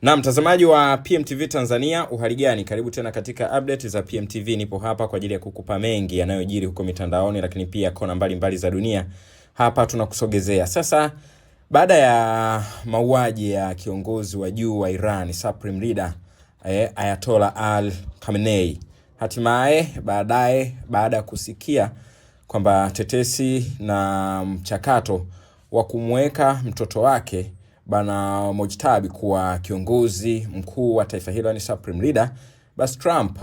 Na mtazamaji wa PMTV Tanzania, uhali gani? Karibu tena katika update za PMTV. Nipo hapa kwa ajili ya kukupa mengi yanayojiri huko mitandaoni, lakini pia kona mbalimbali za dunia. Hapa tunakusogezea. Sasa baada ya mauaji ya kiongozi wa juu wa Iran, Supreme Leader Ayatollah Ali Khamenei, hatimaye baada ya kusikia kwamba tetesi na mchakato wa kumweka mtoto wake Bana Mojtabi kuwa kiongozi mkuu wa taifa hilo, ni Supreme Leader, basi Trump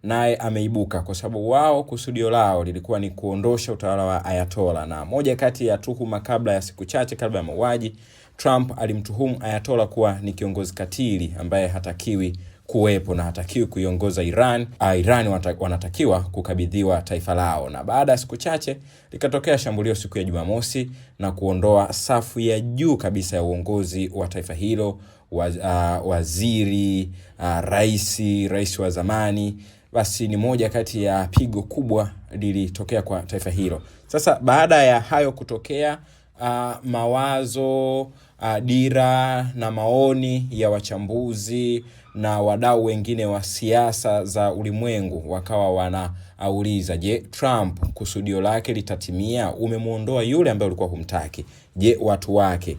naye ameibuka, kwa sababu wao kusudio lao lilikuwa ni kuondosha utawala wa Ayatollah. Na moja kati ya tuhuma kabla ya siku chache kabla ya mauaji, Trump alimtuhumu Ayatollah kuwa ni kiongozi katili ambaye hatakiwi kuwepo na hatakiwi kuiongoza Iran. Iran wanatakiwa kukabidhiwa taifa lao. Na baada ya siku chache likatokea shambulio siku ya Jumamosi na kuondoa safu ya juu kabisa ya uongozi wa taifa hilo, waziri, rais wa zamani. Basi ni moja kati ya pigo kubwa lilitokea kwa taifa hilo. Sasa baada ya hayo kutokea, mawazo, dira na maoni ya wachambuzi na wadau wengine wa siasa za ulimwengu wakawa wanauliza, je, Trump kusudio lake litatimia? Umemuondoa yule ambaye ulikuwa humtaki. Je, watu wake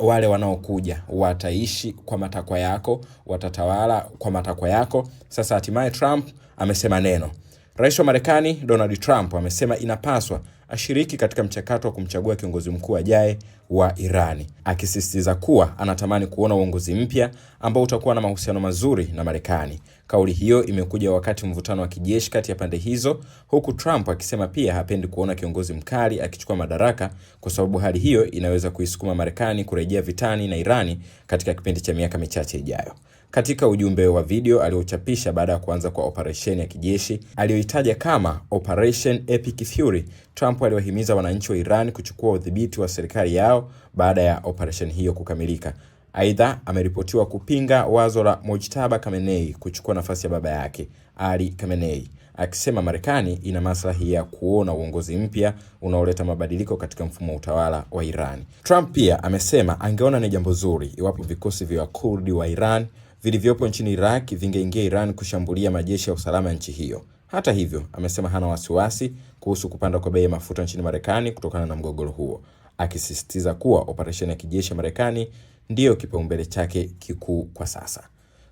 wale wanaokuja wataishi kwa matakwa yako, watatawala kwa matakwa yako? Sasa hatimaye Trump amesema neno. Rais wa Marekani Donald Trump amesema inapaswa ashiriki katika mchakato wa kumchagua kiongozi mkuu ajaye wa Irani, akisisitiza kuwa anatamani kuona uongozi mpya ambao utakuwa na mahusiano mazuri na Marekani. Kauli hiyo imekuja wakati mvutano wa kijeshi kati ya pande hizo, huku Trump akisema pia hapendi kuona kiongozi mkali akichukua madaraka, kwa sababu hali hiyo inaweza kuisukuma Marekani kurejea vitani na Irani katika kipindi cha miaka michache ijayo. Katika ujumbe wa video aliochapisha baada ya kuanza kwa operesheni ya kijeshi aliyoitaja kama Operation Epic Fury, Trump aliwahimiza wananchi wa Iran kuchukua udhibiti wa serikali yao baada ya operesheni hiyo kukamilika. Aidha, ameripotiwa kupinga wazo la Mojtaba Khamenei kuchukua nafasi ya baba yake Ali Khamenei, akisema Marekani ina maslahi ya kuona uongozi mpya unaoleta mabadiliko katika mfumo wa utawala wa Iran. Trump pia amesema angeona ni jambo zuri iwapo vikosi vya Kurdi wa Iran vilivyopo nchini Iraq vingeingia Iran kushambulia majeshi ya usalama ya nchi hiyo. Hata hivyo, amesema hana wasiwasi kuhusu kupanda kwa bei ya mafuta nchini Marekani kutokana na mgogoro huo, akisisitiza kuwa operesheni ya kijeshi ya Marekani ndiyo kipaumbele chake kikuu kwa sasa.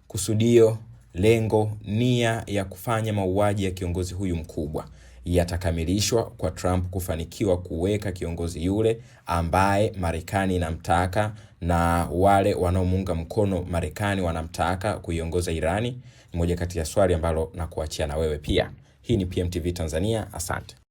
Kusudio, lengo, nia ya kufanya mauaji ya kiongozi huyu mkubwa yatakamilishwa kwa Trump kufanikiwa kuweka kiongozi yule ambaye Marekani inamtaka na wale wanaomuunga mkono Marekani wanamtaka kuiongoza Irani. Ni moja kati ya swali ambalo nakuachia na wewe pia. Hii ni PMTV Tanzania. Asante.